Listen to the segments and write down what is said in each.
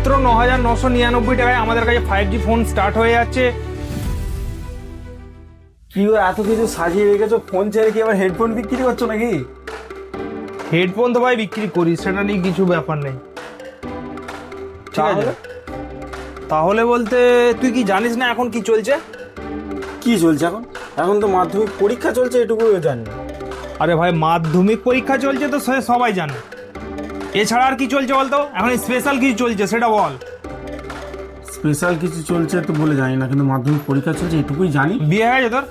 মাত্র 9,999 টাকায় আমাদের কাছে 5G ফোন স্টার্ট হয়ে যাচ্ছে। কি গো, এত কিছু সাজিয়ে রেখেছো, ফোন ছেড়ে কি আবার হেডফোন বিক্রি করছো নাকি? হেডফোন তো ভাই বিক্রি করি, সেটা নিয়ে কিছু ব্যাপার নেই। ঠিক আছে, তাহলে? তাহলে বলতে তুই কি জানিস না এখন কি চলছে? কি চলছে এখন? এখন তো মাধ্যমিক পরীক্ষা চলছে, এটুকু জানি। আরে ভাই, মাধ্যমিক পরীক্ষা চলছে তো সে সবাই জানে। এছাড়া আর কি চলছে বলতো? এখন স্পেশাল কিছু চলছে সেটা বল। স্পেশাল কিছু চলছে তো বলে জানি না, কিন্তু মাধ্যমিক পরীক্ষা চলছে এটুকুই জানি। বিয়ে হয়ে গেছে তোর?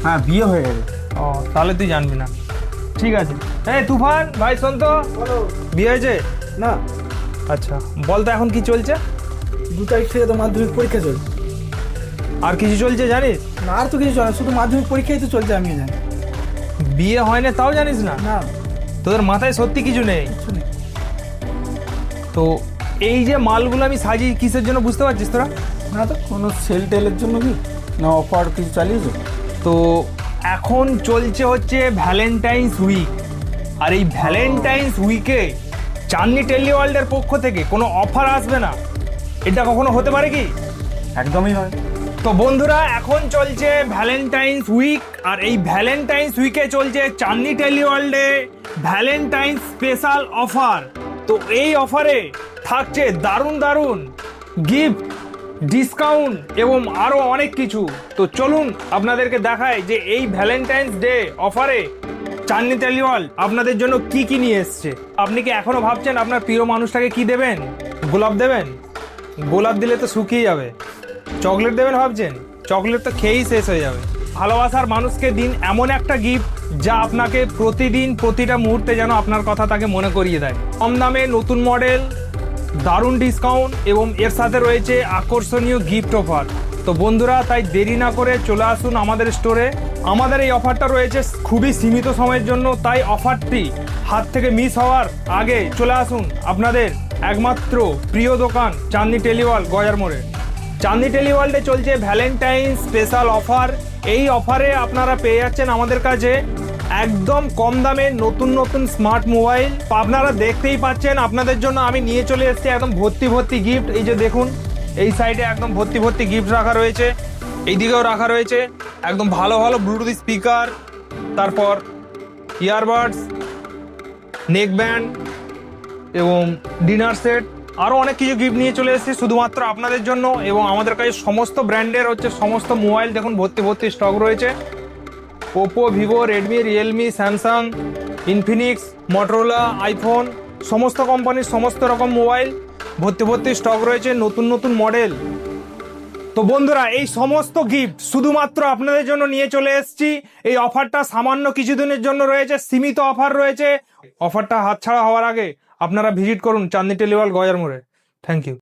হ্যাঁ, বিয়ে হয়ে গেছে। ও, তাহলে তুই জানবি না। ঠিক আছে। এই তুফান ভাই, শোন তো, বিয়ে হয়েছে? না, আচ্ছা, বল তো এখন কি চলছে? 2 তারিখ থেকে তো মাধ্যমিক পরীক্ষা চলছে। আর কিছু চলছে জানিস? না, আর তো কিছু চলে না, শুধু মাধ্যমিক পরীক্ষাই তো চলছে, আমি জানি। বিয়ে হয় না তাও জানিস না? না, তোদের মাথায় সত্যি কিছু নেই? কিছু নেই। তো এই যে মালগুলো আমি সাজি কিসের জন্য বুঝতে পারছিস তোরা? না তো। কোনো সেল টেলের জন্য কি না অফার কিছু চালিয়েছো? তো এখন চলছে হচ্ছে ভ্যালেন্টাইন্স উইক, আর এই ভ্যালেন্টাইন্স উইকে চাঁদনি টেলিওয়ার্ল্ডের পক্ষ থেকে কোনো অফার আসবে না, এটা কখনো হতে পারে কি? একদমই হয়। তো বন্ধুরা, এখন চলছে ভ্যালেন্টাইন্স উইক, আর এই ভ্যালেন্টাইন্স উইকে চলছে চাঁদনি টেলিওয়ার্ল্ডে ভ্যালেন্টাইন্স স্পেশাল অফার। তো এই অফারে থাকছে দারুণ দারুণ গিফট, ডিসকাউন্ট এবং আরও অনেক কিছু। তো চলুন আপনাদেরকে দেখায় যে এই ভ্যালেন্টাইন্স ডে অফারে চাঁদনি টেলিওয়ার্ল্ড আপনাদের জন্য কি কি নিয়ে এসছে। আপনি কি এখনো ভাবছেন আপনার প্রিয় মানুষটাকে কি দেবেন? গোলাপ দেবেন? গোলাপ দিলে তো শুকিয়ে যাবে। চকলেট দেবেন ভাবছেন? চকলেট তো খেয়েই শেষ হয়ে যাবে। ভালোবাসার মানুষকে দিন এমন একটা গিফট যা আপনাকে প্রতিদিন প্রতিটা মুহূর্তে যেন আপনার কথা তাকে মনে করিয়ে দেয়। কম দামে নতুন মডেল, দারুণ ডিসকাউন্ট এবং এর সাথে রয়েছে আকর্ষণীয় গিফট অফার। তো বন্ধুরা, তাই দেরি না করে চলে আসুন আমাদের স্টোরে। আমাদের এই অফারটা রয়েছে খুবই সীমিত সময়ের জন্য, তাই অফারটি হাত থেকে মিস হওয়ার আগে চলে আসুন আপনাদের একমাত্র প্রিয় দোকান চাঁদনি টেলিওয়ার্ল্ড, গজার মোড়ে। চাঁদনি টেলিওয়ার্ল্ডে চলছে ভ্যালেন্টাইন স্পেশাল অফার। এই অফারে আপনারা পেয়ে যাচ্ছেন আমাদের কাছে একদম কম দামে নতুন নতুন স্মার্ট মোবাইল। আপনারা দেখতেই পাচ্ছেন, আপনাদের জন্য আমি নিয়ে চলে এসেছি একদম ভর্তি ভর্তি গিফট। এই যে দেখুন, এই সাইডে একদম ভর্তি ভর্তি গিফট রাখা রয়েছে, এই দিকেও রাখা রয়েছে একদম ভালো ভালো ব্লুটুথ স্পিকার, তারপর ইয়ারবাডস, নেক ব্যান্ড এবং ডিনার সেট, আরও অনেক কিছু গিফট নিয়ে চলে এসেছি শুধুমাত্র আপনাদের জন্য। এবং আমাদের কাছে সমস্ত ব্র্যান্ডের হচ্ছে সমস্ত মোবাইল দেখুন ভর্তি ভর্তি স্টক রয়েছে। Oppo, Vivo, Redmi, Realme, Samsung, Infinix, Motorola, iPhone, সমস্ত কোম্পানির সমস্ত রকম মোবাইল ভর্তি ভর্তি স্টক রয়েছে, নতুন নতুন মডেল। তো বন্ধুরা, এই সমস্ত গিফট শুধুমাত্র আপনাদের জন্য নিয়ে চলে এসেছি। এই অফারটা সামান্য কিছুদিনের জন্য রয়েছে, সীমিত অফার রয়েছে। অফারটা হাতছাড়া হওয়ার আগে আপনারা ভিজিট করুন চাঁদনি টেলিওয়ার্ল্ড, গজার মোড়ে। Thank you.